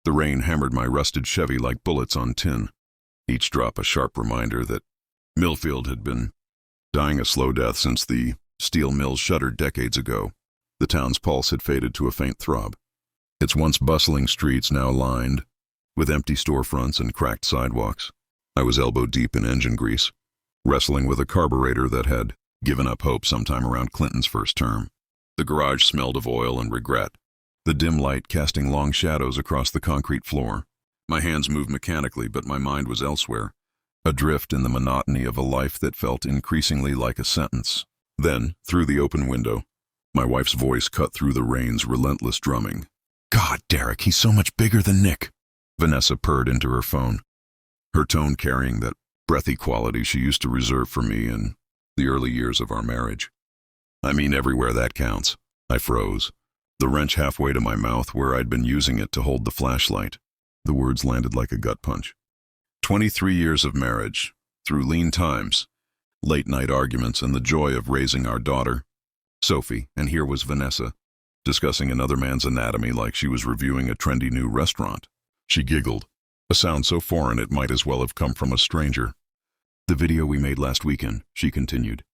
The rain hammered my rusted Chevy like bullets on tin, each drop a sharp reminder that Millfield had been dying a slow death since the steel mills shuttered decades ago. The town's pulse had faded to a faint throb. Its once bustling streets now lined with empty storefronts and cracked sidewalks. I was elbow-deep in engine grease, wrestling with a carburetor that had given up hope sometime around Clinton's first term. The garage smelled of oil and regret, the dim light casting long shadows across the concrete floor. My hands moved mechanically, but my mind was elsewhere, adrift in the monotony of a life that felt increasingly like a sentence. Then, through the open window, my wife's voice cut through the rain's relentless drumming. "God, Derek, he's so much bigger than Nick," Vanessa purred into her phone, her tone carrying that breathy quality she used to reserve for me in the early years of our marriage. "I mean everywhere that counts." I froze, the wrench halfway to my mouth where I'd been using it to hold the flashlight. The words landed like a gut punch. 23 years of marriage, through lean times, late-night arguments, and the joy of raising our daughter, Sophie, and here was Vanessa, discussing another man's anatomy like she was reviewing a trendy new restaurant. She giggled, a sound so foreign it might as well have come from a stranger. "The video we made last weekend," she continued,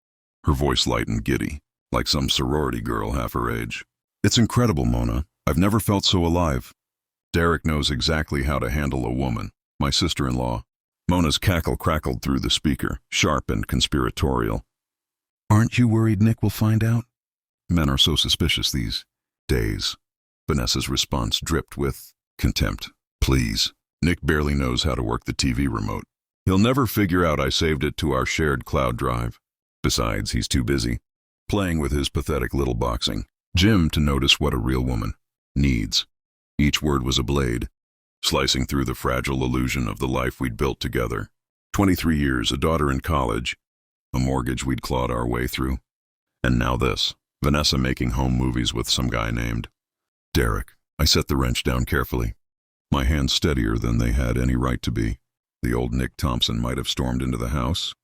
her voice light and giddy, like some sorority girl half her age. "It's incredible, Mona. I've never felt so alive." Derek knows exactly how to handle a woman, my sister-in-law. Mona's cackle crackled through the speaker, sharp and conspiratorial. "Aren't you worried Nick will find out? Men are so suspicious these days." Vanessa's response dripped with contempt. "Please, Nick barely knows how to work the TV remote. He'll never figure out I saved it to our shared cloud drive. Besides, he's too busy playing with his pathetic little boxing gym to notice what a real woman needs." Each word was a blade, slicing through the fragile illusion of the life we'd built together. 23 years, a daughter in college, a mortgage we'd clawed our way through. And now this, Vanessa making home movies with some guy named Derek. I set the wrench down carefully, my hands steadier than they had any right to be. The old Nick Thompson might have stormed into the house,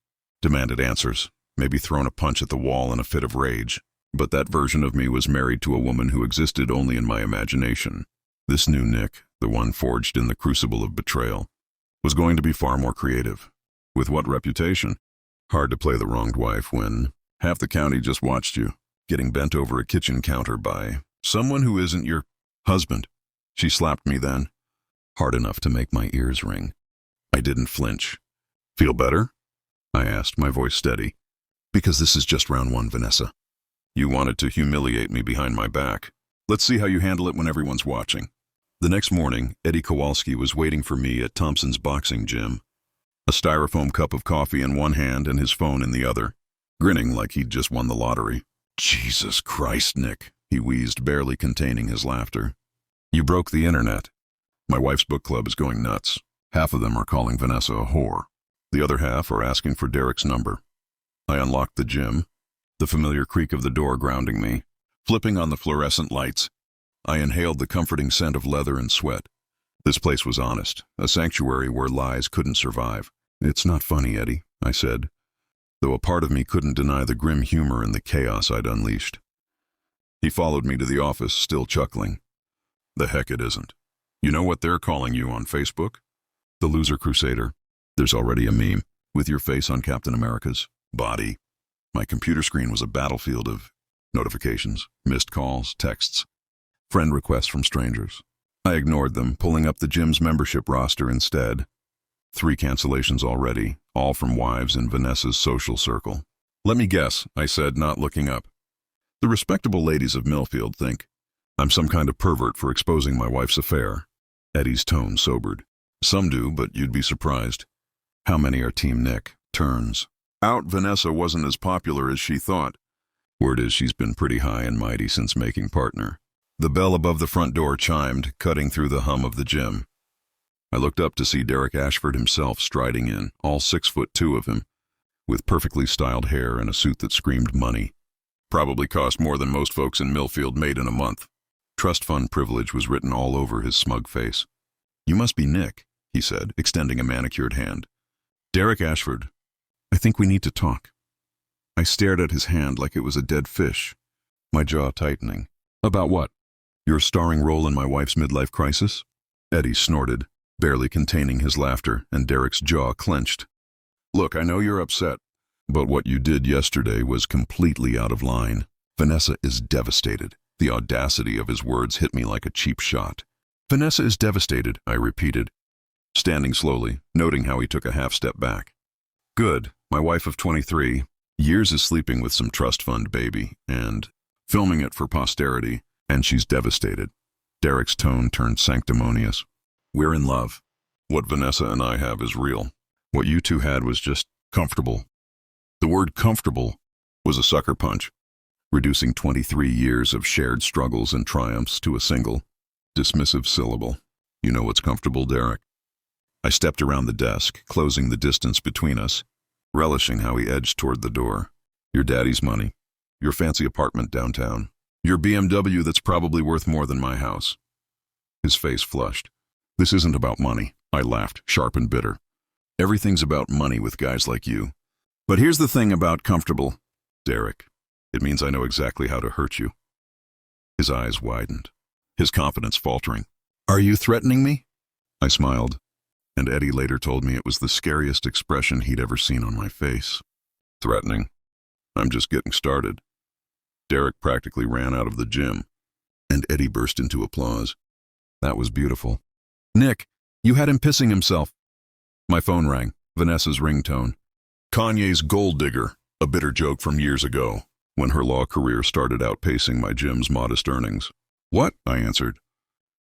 demanded answers, maybe thrown a punch at the wall in a fit of rage, but that version of me was married to a woman who existed only in my imagination. This new Nick, the one forged in the crucible of betrayal, was going to be far more creative. With what reputation? Hard to play the wronged wife when half the county just watched you, getting bent over a kitchen counter by someone who isn't your husband. She slapped me then, hard enough to make my ears ring. I didn't flinch. "Feel better?" I asked, my voice steady. "Because this is just round one, Vanessa. You wanted to humiliate me behind my back. Let's see how you handle it when everyone's watching." The next morning, Eddie Kowalski was waiting for me at Thompson's boxing gym, a styrofoam cup of coffee in one hand and his phone in the other, grinning like he'd just won the lottery. "Jesus Christ, Nick," he wheezed, barely containing his laughter. "You broke the internet. My wife's book club is going nuts. Half of them are calling Vanessa a whore. The other half are asking for Derek's number." I unlocked the gym, the familiar creak of the door grounding me. Flipping on the fluorescent lights, I inhaled the comforting scent of leather and sweat. This place was honest, a sanctuary where lies couldn't survive. "It's not funny, Eddie," I said, though a part of me couldn't deny the grim humor in the chaos I'd unleashed. He followed me to the office, still chuckling. "The heck it isn't. You know what they're calling you on Facebook? The loser crusader. There's already a meme with your face on Captain America's body." My computer screen was a battlefield of notifications, missed calls, texts, friend requests from strangers. I ignored them, pulling up the gym's membership roster instead. 3 cancellations already, all from wives in Vanessa's social circle. "Let me guess," I said, not looking up. "The respectable ladies of Millfield think I'm some kind of pervert for exposing my wife's affair." Eddie's tone sobered. "Some do, but you'd be surprised. How many are Team Nick? Turns out Vanessa wasn't as popular as she thought. Word is she's been pretty high and mighty since making partner." The bell above the front door chimed, cutting through the hum of the gym. I looked up to see Derek Ashford himself striding in, all 6'2" of him, with perfectly styled hair and a suit that screamed money. Probably cost more than most folks in Millfield made in a month. Trust fund privilege was written all over his smug face. "You must be Nick," he said, extending a manicured hand. "Derek Ashford, I think we need to talk." I stared at his hand like it was a dead fish, my jaw tightening. "About what?" "Your starring role in my wife's midlife crisis?" Eddie snorted, barely containing his laughter, and Derek's jaw clenched. Look, I know you're upset, but what you did yesterday was completely out of line. Vanessa is devastated. The audacity of his words hit me like a cheap shot. Vanessa is devastated, I repeated, standing slowly, noting how he took a half-step back. Good. My wife of 23 years is sleeping with some trust fund baby and filming it for posterity, and she's devastated. Derek's tone turned sanctimonious. We're in love. What Vanessa and I have is real. What you two had was just comfortable. The word comfortable was a sucker punch, reducing 23 years of shared struggles and triumphs to a single, dismissive syllable. You know what's comfortable, Derek? I stepped around the desk, closing the distance between us, relishing how he edged toward the door. Your daddy's money, your fancy apartment downtown, your BMW that's probably worth more than my house. His face flushed. This isn't about money, I laughed, sharp and bitter. Everything's about money with guys like you. But here's the thing about comfortable, Derek. It means I know exactly how to hurt you. His eyes widened, his confidence faltering. Are you threatening me? I smiled, and Eddie later told me it was the scariest expression he'd ever seen on my face. Threatening? I'm just getting started. Derek practically ran out of the gym, and Eddie burst into applause. That was beautiful. Nick, you had him pissing himself. My phone rang, Vanessa's ringtone. Kanye's Gold Digger, a bitter joke from years ago, when her law career started outpacing my gym's modest earnings. What? I answered.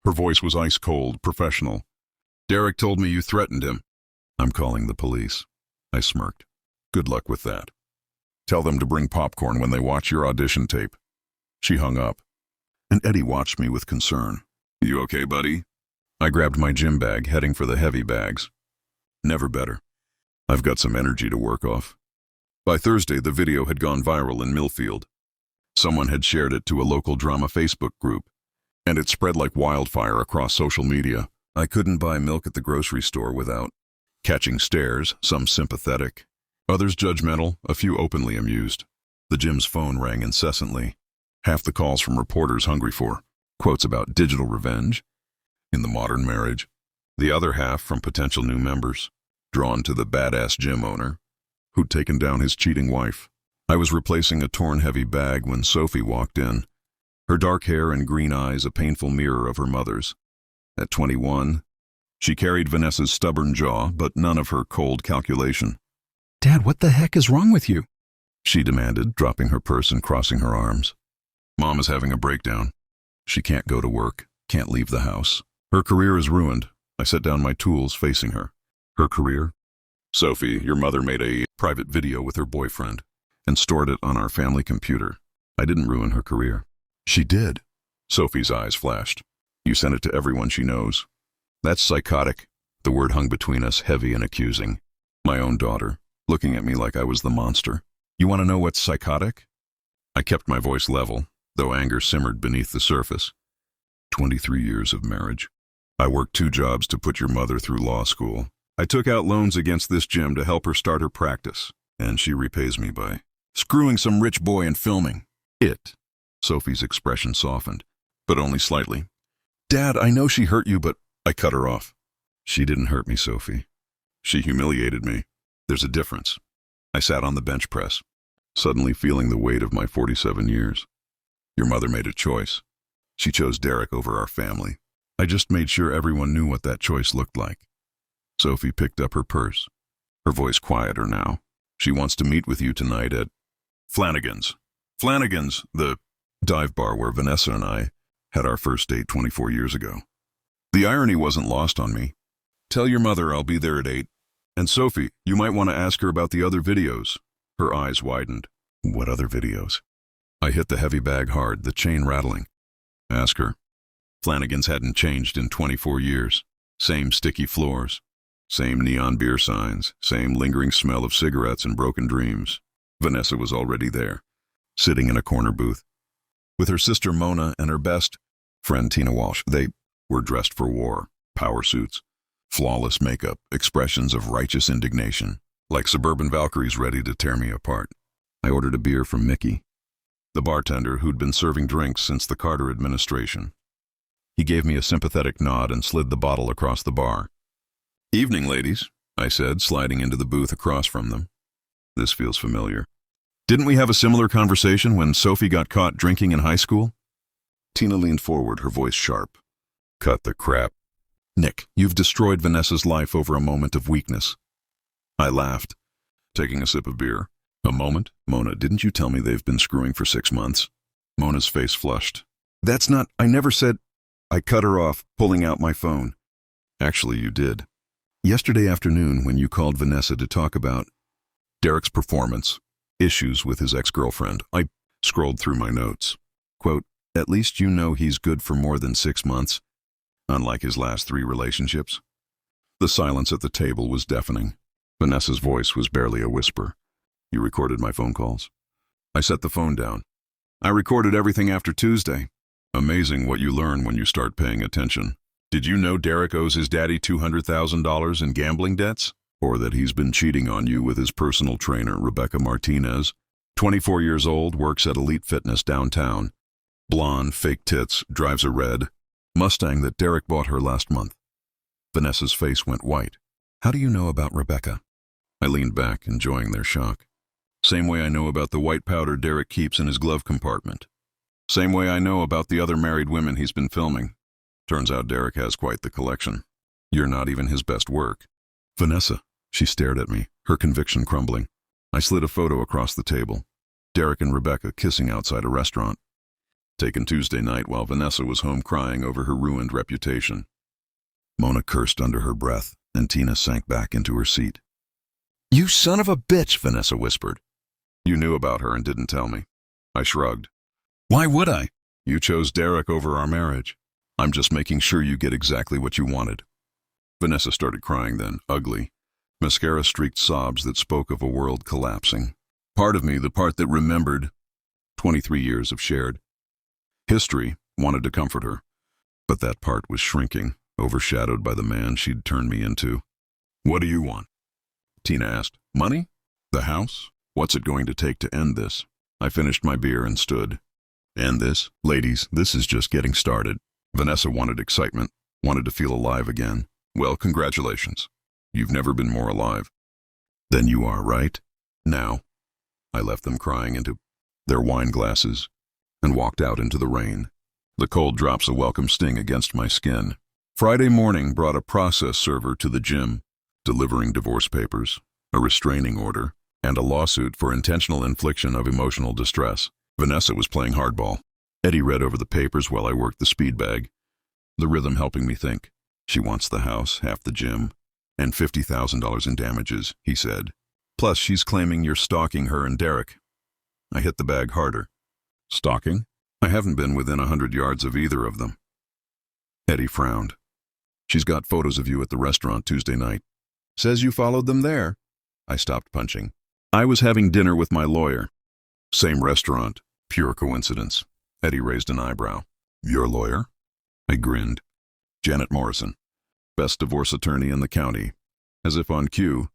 Her voice was ice-cold, professional. Derek told me you threatened him. I'm calling the police. I smirked. Good luck with that. Tell them to bring popcorn when they watch your audition tape. She hung up, and Eddie watched me with concern. You okay, buddy? I grabbed my gym bag, heading for the heavy bags. Never better. I've got some energy to work off. By Thursday, the video had gone viral in Millfield. Someone had shared it to a local drama Facebook group, and it spread like wildfire across social media. I couldn't buy milk at the grocery store without catching stares, some sympathetic, others judgmental, a few openly amused. The gym's phone rang incessantly, half the calls from reporters hungry for quotes about digital revenge in the modern marriage, the other half from potential new members, drawn to the badass gym owner who'd taken down his cheating wife. I was replacing a torn heavy bag when Sophie walked in, her dark hair and green eyes a painful mirror of her mother's. At 21, she carried Vanessa's stubborn jaw, but none of her cold calculation. Dad, what the heck is wrong with you? She demanded, dropping her purse and crossing her arms. Mom is having a breakdown. She can't go to work, can't leave the house. Her career is ruined. I set down my tools, facing her. Her career? Sophie, your mother made a private video with her boyfriend and stored it on our family computer. I didn't ruin her career. She did. Sophie's eyes flashed. You sent it to everyone she knows. That's psychotic. The word hung between us, heavy and accusing. My own daughter, looking at me like I was the monster. You want to know what's psychotic? I kept my voice level, though anger simmered beneath the surface. 23 years of marriage. I worked 2 jobs to put your mother through law school. I took out loans against this gym to help her start her practice, and she repays me by screwing some rich boy and filming it. Sophie's expression softened, but only slightly. Dad, I know she hurt you, but I cut her off. She didn't hurt me, Sophie. She humiliated me. There's a difference. I sat on the bench press, suddenly feeling the weight of my 47 years. Your mother made a choice. She chose Derek over our family. I just made sure everyone knew what that choice looked like. Sophie picked up her purse, her voice quieter now. She wants to meet with you tonight at Flanagan's. Flanagan's, the dive bar where Vanessa and I had our first date 24 years ago. The irony wasn't lost on me. Tell your mother I'll be there at 8. And Sophie, you might want to ask her about the other videos. Her eyes widened. What other videos? I hit the heavy bag hard, the chain rattling. Ask her. Flanagan's hadn't changed in 24 years. Same sticky floors. Same neon beer signs. Same lingering smell of cigarettes and broken dreams. Vanessa was already there, sitting in a corner booth, with her sister Mona and her best friend Tina Walsh. They were dressed for war, power suits, flawless makeup, expressions of righteous indignation, like suburban Valkyries ready to tear me apart. I ordered a beer from Mickey, the bartender who'd been serving drinks since the Carter administration. He gave me a sympathetic nod and slid the bottle across the bar. "Evening, ladies," I said, sliding into the booth across from them. This feels familiar. "Didn't we have a similar conversation when Sophie got caught drinking in high school?" Tina leaned forward, her voice sharp. "Cut the crap. Nick, you've destroyed Vanessa's life over a moment of weakness." I laughed, taking a sip of beer. "A moment? Mona, didn't you tell me they've been screwing for 6 months? Mona's face flushed. "That's not, I never said—" I cut her off, pulling out my phone. "Actually, you did. Yesterday afternoon when you called Vanessa to talk about Derek's performance, issues with his ex-girlfriend, I scrolled through my notes. Quote, at least you know he's good for more than 6 months, unlike his last 3 relationships." The silence at the table was deafening. Vanessa's voice was barely a whisper. "You recorded my phone calls?" I set the phone down. "I recorded everything after Tuesday." Amazing what you learn when you start paying attention. "Did you know Derek owes his daddy $200,000 in gambling debts? Or that he's been cheating on you with his personal trainer, Rebecca Martinez? 24 years old, works at Elite Fitness downtown. Blonde, fake tits, drives a red Mustang that Derek bought her last month." Vanessa's face went white. "How do you know about Rebecca?" I leaned back, enjoying their shock. "Same way I know about the white powder Derek keeps in his glove compartment. Same way I know about the other married women he's been filming. Turns out Derek has quite the collection. You're not even his best work." "Vanessa," she stared at me, her conviction crumbling. I slid a photo across the table. Derek and Rebecca kissing outside a restaurant. Taken Tuesday night while Vanessa was home crying over her ruined reputation. Mona cursed under her breath, and Tina sank back into her seat. "You son of a bitch," Vanessa whispered. "You knew about her and didn't tell me." I shrugged. "Why would I? You chose Derek over our marriage. I'm just making sure you get exactly what you wanted." Vanessa started crying then, ugly. Mascara-streaked sobs that spoke of a world collapsing. Part of me, the part that remembered 23 years of shared history, wanted to comfort her. But that part was shrinking, overshadowed by the man she'd turned me into. "What do you want?" Tina asked. "Money? The house? What's it going to take to end this?" I finished my beer and stood. "End this? Ladies, this is just getting started." Vanessa wanted excitement, wanted to feel alive again. "Well, congratulations. You've never been more alive." "Then you are, right? Now." I left them crying into their wine glasses and walked out into the rain. The cold drops a welcome sting against my skin. Friday morning brought a process server to the gym, delivering divorce papers, a restraining order, and a lawsuit for intentional infliction of emotional distress. Vanessa was playing hardball. Eddie read over the papers while I worked the speed bag, the rhythm helping me think. She wants the house, half the gym, and $50,000 in damages, he said. Plus, she's claiming you're stalking her and Derek. I hit the bag harder. Stalking? I haven't been within 100 yards of either of them. Eddie frowned. She's got photos of you at the restaurant Tuesday night. Says you followed them there. I stopped punching. I was having dinner with my lawyer. Same restaurant. Pure coincidence. Eddie raised an eyebrow. Your lawyer? I grinned. Janet Morrison. Best divorce attorney in the county. As if on cue,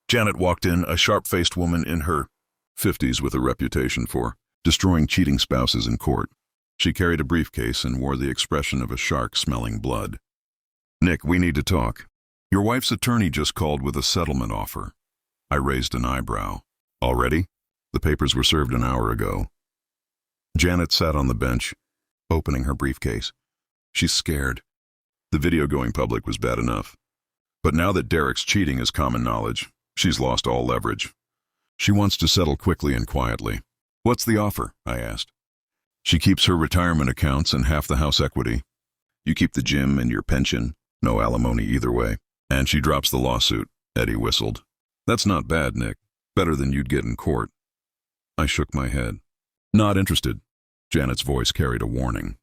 Janet walked in, a sharp-faced woman in her 50s with a reputation for destroying cheating spouses in court. She carried a briefcase and wore the expression of a shark smelling blood. Nick, we need to talk. Your wife's attorney just called with a settlement offer. I raised an eyebrow. Already? The papers were served an hour ago. Janet sat on the bench, opening her briefcase. She's scared. The video going public was bad enough. But now that Derek's cheating is common knowledge, she's lost all leverage. She wants to settle quickly and quietly. What's the offer? I asked. She keeps her retirement accounts and half the house equity. You keep the gym and your pension, no alimony either way. And she drops the lawsuit, Eddie whistled. That's not bad, Nick. Better than you'd get in court. I shook my head. Not interested. Janet's voice carried a warning.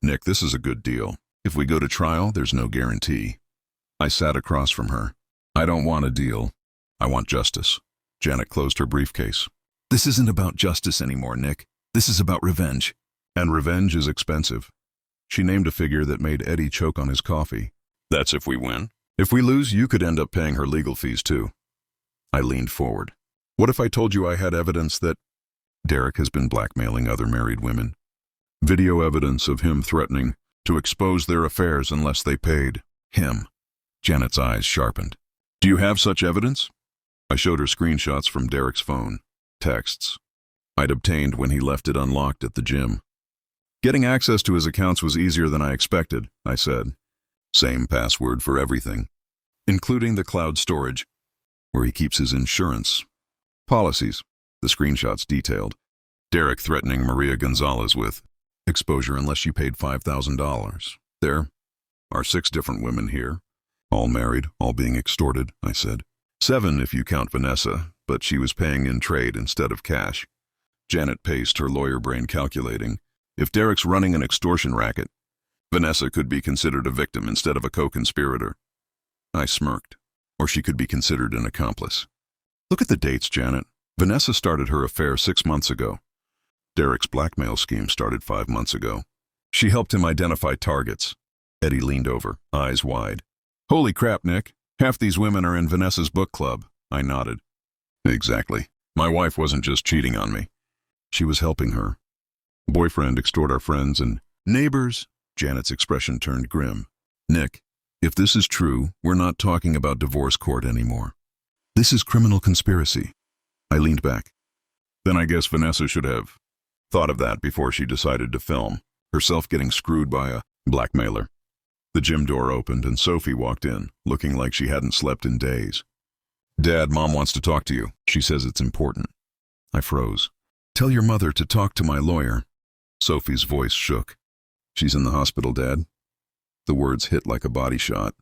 Nick, this is a good deal. If we go to trial, there's no guarantee. I sat across from her. I don't want a deal. I want justice. Janet closed her briefcase. This isn't about justice anymore, Nick. This is about revenge. And revenge is expensive. She named a figure that made Eddie choke on his coffee. That's if we win. If we lose, you could end up paying her legal fees too. I leaned forward. What if I told you I had evidence that Derek has been blackmailing other married women? Video evidence of him threatening to expose their affairs unless they paid him. Janet's eyes sharpened. Do you have such evidence? I showed her screenshots from Derek's phone, texts I'd obtained when he left it unlocked at the gym. Getting access to his accounts was easier than I expected, I said. Same password for everything, including the cloud storage, where he keeps his insurance policies, the screenshots detailed. Derek threatening Maria Gonzalez with exposure unless she paid $5,000. There are 6 different women here, all married, all being extorted, I said. 7 if you count Vanessa, but she was paying in trade instead of cash. Janet paced, her lawyer brain calculating. If Derek's running an extortion racket, Vanessa could be considered a victim instead of a co-conspirator. I smirked. Or she could be considered an accomplice. Look at the dates, Janet. Vanessa started her affair 6 months ago. Derek's blackmail scheme started 5 months ago. She helped him identify targets. Eddie leaned over, eyes wide. Holy crap, Nick. Half these women are in Vanessa's book club. I nodded. Exactly. My wife wasn't just cheating on me. She was helping her boyfriend extort our friends and neighbors. Janet's expression turned grim. Nick, if this is true, we're not talking about divorce court anymore. This is criminal conspiracy. I leaned back. Then I guess Vanessa should have thought of that before she decided to film herself getting screwed by a blackmailer. The gym door opened and Sophie walked in, looking like she hadn't slept in days. Dad, Mom wants to talk to you. She says it's important. I froze. Tell your mother to talk to my lawyer. Sophie's voice shook. She's in the hospital, Dad. The words hit like a body shot.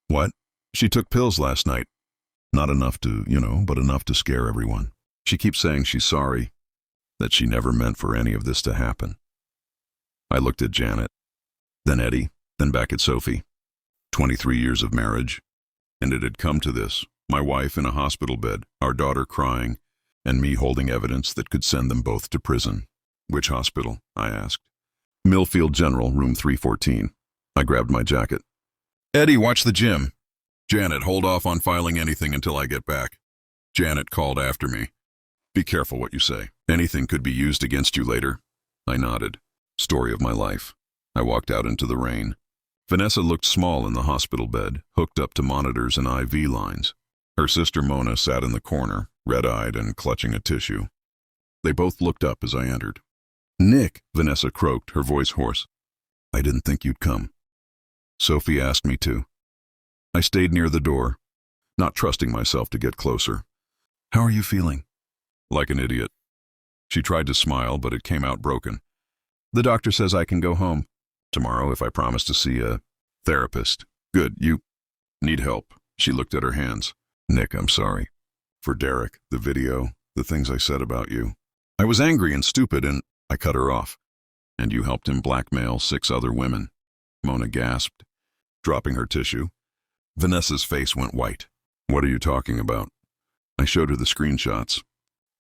What? She took pills last night. Not enough to, but enough to scare everyone. She keeps saying she's sorry, that she never meant for any of this to happen. I looked at Janet, then Eddie, then back at Sophie. 23 years of marriage, and it had come to this. My wife in a hospital bed, our daughter crying, and me holding evidence that could send them both to prison. Which hospital? I asked. Millfield General, room 314. I grabbed my jacket. Eddie, watch the gym. Janet, hold off on filing anything until I get back. Janet called after me. Be careful what you say. Anything could be used against you later. I nodded. Story of my life. I walked out into the rain. Vanessa looked small in the hospital bed, hooked up to monitors and IV lines. Her sister Mona sat in the corner, red-eyed and clutching a tissue. They both looked up as I entered. Nick, Vanessa croaked, her voice hoarse. I didn't think you'd come. Sophie asked me to. I stayed near the door, not trusting myself to get closer. How are you feeling? Like an idiot. She tried to smile, but it came out broken. The doctor says I can go home tomorrow if I promise to see a therapist. Good, you need help. She looked at her hands. Nick, I'm sorry. For Derek, the video, the things I said about you. I was angry and stupid and I cut her off. And you helped him blackmail 6 other women. Mona gasped, dropping her tissue. Vanessa's face went white. What are you talking about? I showed her the screenshots.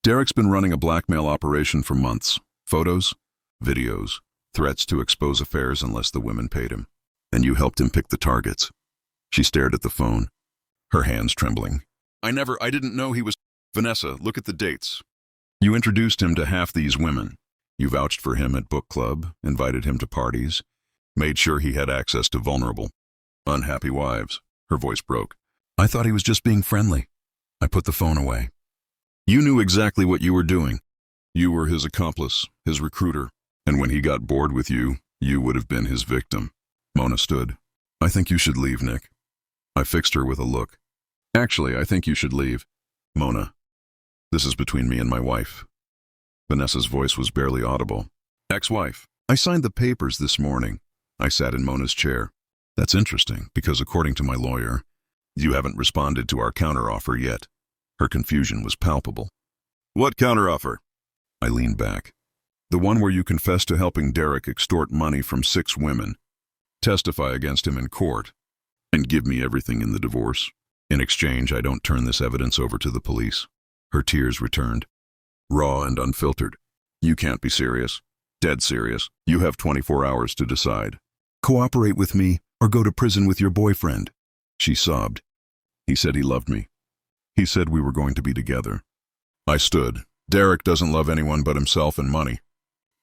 Derek's been running a blackmail operation for months. Photos, videos, threats to expose affairs unless the women paid him. And you helped him pick the targets. She stared at the phone, her hands trembling. I didn't know he was... Vanessa, look at the dates. You introduced him to half these women. You vouched for him at book club, invited him to parties, made sure he had access to vulnerable, unhappy wives. Her voice broke. I thought he was just being friendly. I put the phone away. You knew exactly what you were doing. You were his accomplice, his recruiter, and when he got bored with you, you would have been his victim. Mona stood. I think you should leave, Nick. I fixed her with a look. Actually, I think you should leave. Mona, this is between me and my wife. Vanessa's voice was barely audible. Ex-wife. I signed the papers this morning. I sat in Mona's chair. That's interesting, because according to my lawyer, you haven't responded to our counteroffer yet. Her confusion was palpable. What counteroffer? I leaned back. The one where you confess to helping Derek extort money from 6 women, testify against him in court, and give me everything in the divorce. In exchange, I don't turn this evidence over to the police. Her tears returned, raw and unfiltered. You can't be serious. Dead serious. You have 24 hours to decide. Cooperate with me or go to prison with your boyfriend. She sobbed. He said he loved me. He said we were going to be together. I stood. Derek doesn't love anyone but himself and money.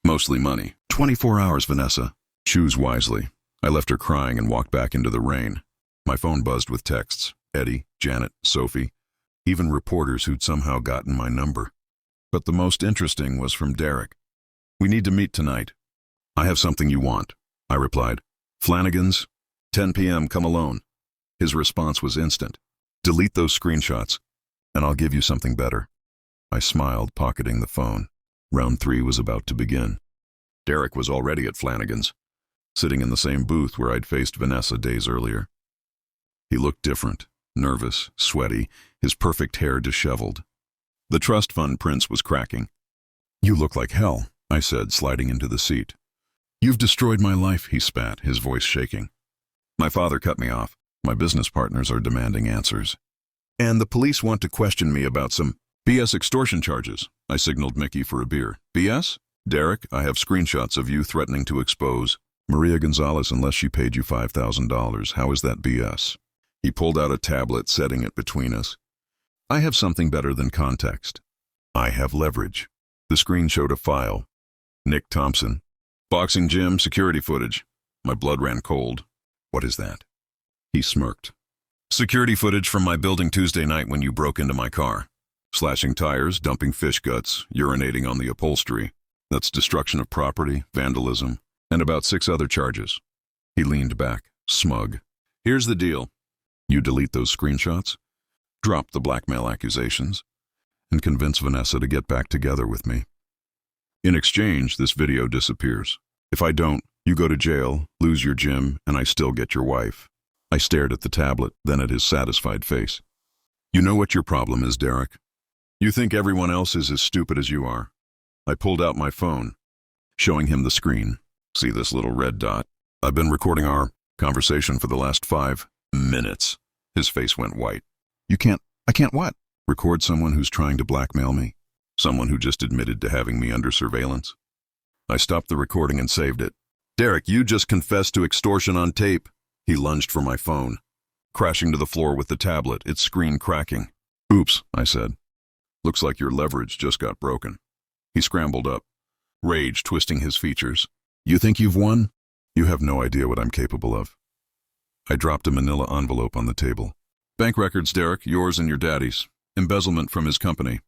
Mostly money. 24 hours, Vanessa. Choose wisely. I left her crying and walked back into the rain. My phone buzzed with texts. Eddie, Janet, Sophie, even reporters who'd somehow gotten my number. But the most interesting was from Derek. "We need to meet tonight." "I have something you want," I replied. "Flanagan's, 10 p.m., come alone." His response was instant. "Delete those screenshots, and I'll give you something better." I smiled, pocketing the phone. Round 3 was about to begin. Derek was already at Flanagan's, sitting in the same booth where I'd faced Vanessa days earlier. He looked different, nervous, sweaty, his perfect hair disheveled. The trust fund prince was cracking. "You look like hell," I said, sliding into the seat. "You've destroyed my life," he spat, his voice shaking. "My father cut me off. My business partners are demanding answers. And the police want to question me about some BS extortion charges." I signaled Mickey for a beer. "BS? Derek, I have screenshots of you threatening to expose Maria Gonzalez unless she paid you $5,000. How is that BS?" He pulled out a tablet, setting it between us. "I have something better than context. I have leverage." The screen showed a file. Nick Thompson. Boxing gym, security footage. My blood ran cold. "What is that?" He smirked. "Security footage from my building Tuesday night when you broke into my car. Slashing tires, dumping fish guts, urinating on the upholstery. That's destruction of property, vandalism, and about 6 other charges." He leaned back, smug. "Here's the deal. You delete those screenshots, drop the blackmail accusations, and convince Vanessa to get back together with me. In exchange, this video disappears. If I don't, you go to jail, lose your gym, and I still get your wife." I stared at the tablet, then at his satisfied face. "You know what your problem is, Derek. You think everyone else is as stupid as you are." I pulled out my phone, showing him the screen. "See this little red dot? I've been recording our conversation for the last 5 minutes. His face went white. I can't what? Record someone who's trying to blackmail me? Someone who just admitted to having me under surveillance? I stopped the recording and saved it. "Derek, you just confessed to extortion on tape." He lunged for my phone, crashing to the floor with the tablet, its screen cracking. "Oops," I said. "Looks like your leverage just got broken." He scrambled up, rage twisting his features. "You think you've won? You have no idea what I'm capable of." I dropped a manila envelope on the table. "Bank records, Derek, yours and your daddy's. Embezzlement from his company.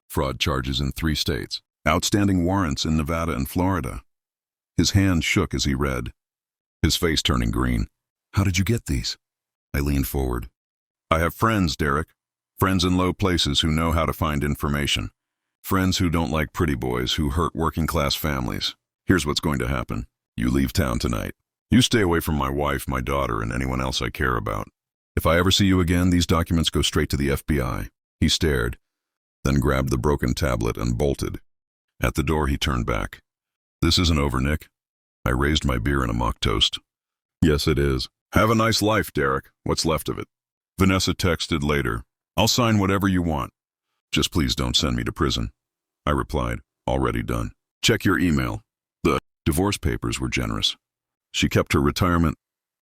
Fraud charges in 3 states. Outstanding warrants in Nevada and Florida." His hand shook as he read, his face turning green. "How did you get these?" I leaned forward. "I have friends, Derek. Friends in low places who know how to find information. Friends who don't like pretty boys, who hurt working-class families. Here's what's going to happen. You leave town tonight. You stay away from my wife, my daughter, and anyone else I care about. If I ever see you again, these documents go straight to the FBI." He stared, then grabbed the broken tablet and bolted. At the door, he turned back. "This isn't over, Nick." I raised my beer in a mock toast. "Yes, it is. Have a nice life, Derek. What's left of it." Vanessa texted later. "I'll sign whatever you want. Just please don't send me to prison." I replied, "Already done." "Check your email." The divorce papers were generous. She kept her retirement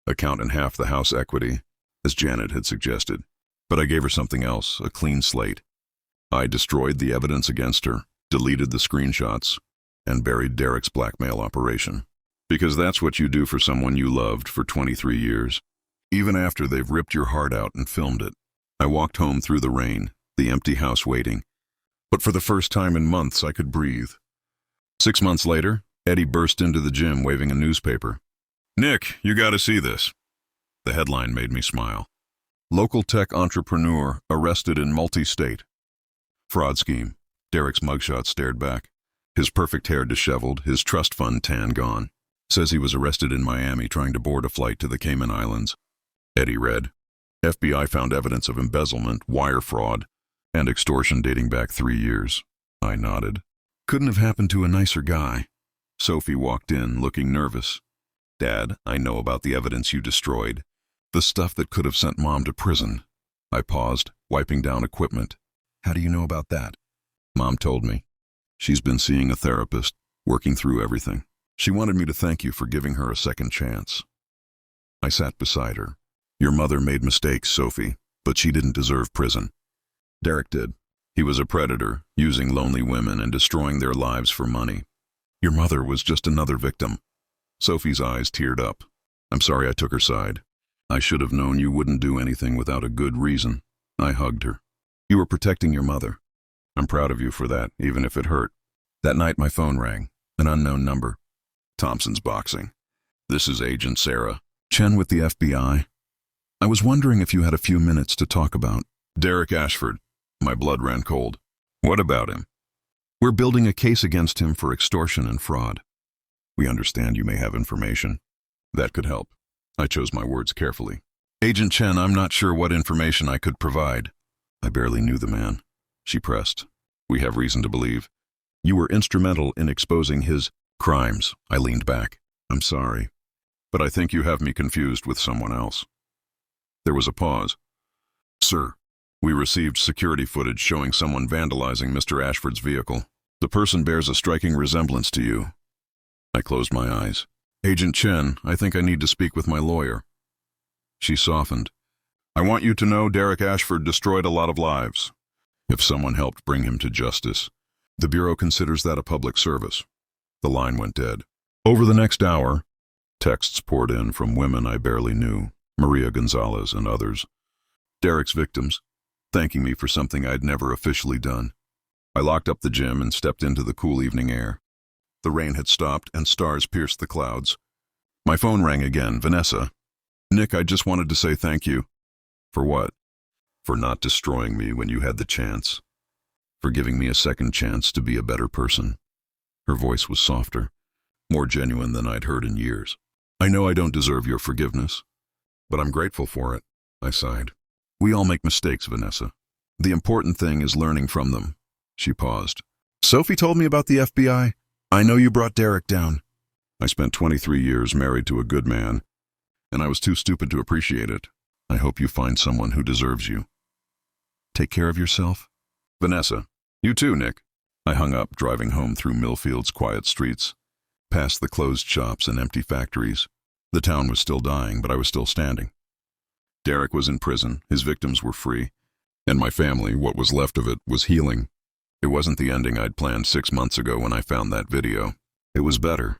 account and half the house equity, as Janet had suggested. But I gave her something else, a clean slate. I destroyed the evidence against her, deleted the screenshots, and buried Derek's blackmail operation. Because that's what you do for someone you loved for 23 years. Even after they've ripped your heart out and filmed it. I walked home through the rain, the empty house waiting. But for the first time in months, I could breathe. 6 months later, Eddie burst into the gym waving a newspaper. "Nick, you gotta see this." The headline made me smile. "Local tech entrepreneur arrested in multi-state. Fraud scheme." Derek's mugshot stared back. His perfect hair disheveled, his trust fund tan gone. "Says he was arrested in Miami trying to board a flight to the Cayman Islands." Eddie read. "FBI found evidence of embezzlement, wire fraud, and extortion dating back 3 years. I nodded. "Couldn't have happened to a nicer guy." Sophie walked in, looking nervous. "Dad, I know about the evidence you destroyed. The stuff that could have sent Mom to prison." I paused, wiping down equipment. "How do you know about that?" "Mom told me. She's been seeing a therapist, working through everything. She wanted me to thank you for giving her a second chance." I sat beside her. "Your mother made mistakes, Sophie, but she didn't deserve prison. Derek did. He was a predator, using lonely women and destroying their lives for money. Your mother was just another victim." Sophie's eyes teared up. I'm sorry I took her side. I should have known you wouldn't do anything without a good reason. I hugged her. You were protecting your mother. I'm proud of you for that, even if it hurt. That night my phone rang. An unknown number. Thompson's Boxing. This is Agent Sarah. Chen with the FBI. I was wondering if you had a few minutes to talk about Derek Ashford. My blood ran cold. What about him? We're building a case against him for extortion and fraud. We understand you may have information. That could help. I chose my words carefully. Agent Chen, I'm not sure what information I could provide. I barely knew the man. She pressed. We have reason to believe. You were instrumental in exposing his crimes. I leaned back. I'm sorry, but I think you have me confused with someone else. There was a pause. Sir, we received security footage showing someone vandalizing Mr. Ashford's vehicle. The person bears a striking resemblance to you. I closed my eyes. Agent Chen, I think I need to speak with my lawyer. She softened. I want you to know Derek Ashford destroyed a lot of lives. If someone helped bring him to justice, the Bureau considers that a public service. The line went dead. Over the next hour, texts poured in from women I barely knew, Maria Gonzalez and others. Derek's victims, thanking me for something I'd never officially done. I locked up the gym and stepped into the cool evening air. The rain had stopped and stars pierced the clouds. My phone rang again. Vanessa. Nick, I just wanted to say thank you. For what? For not destroying me when you had the chance. For giving me a second chance to be a better person. Her voice was softer, more genuine than I'd heard in years. I know I don't deserve your forgiveness, but I'm grateful for it, I sighed. We all make mistakes, Vanessa. The important thing is learning from them. She paused. Sophie told me about the FBI. I know you brought Derek down. I spent 23 years married to a good man, and I was too stupid to appreciate it. I hope you find someone who deserves you. Take care of yourself. Vanessa, you too, Nick. I hung up, driving home through Millfield's quiet streets, past the closed shops and empty factories. The town was still dying, but I was still standing. Derek was in prison, his victims were free, and my family, what was left of it, was healing. It wasn't the ending I'd planned 6 months ago when I found that video. It was better.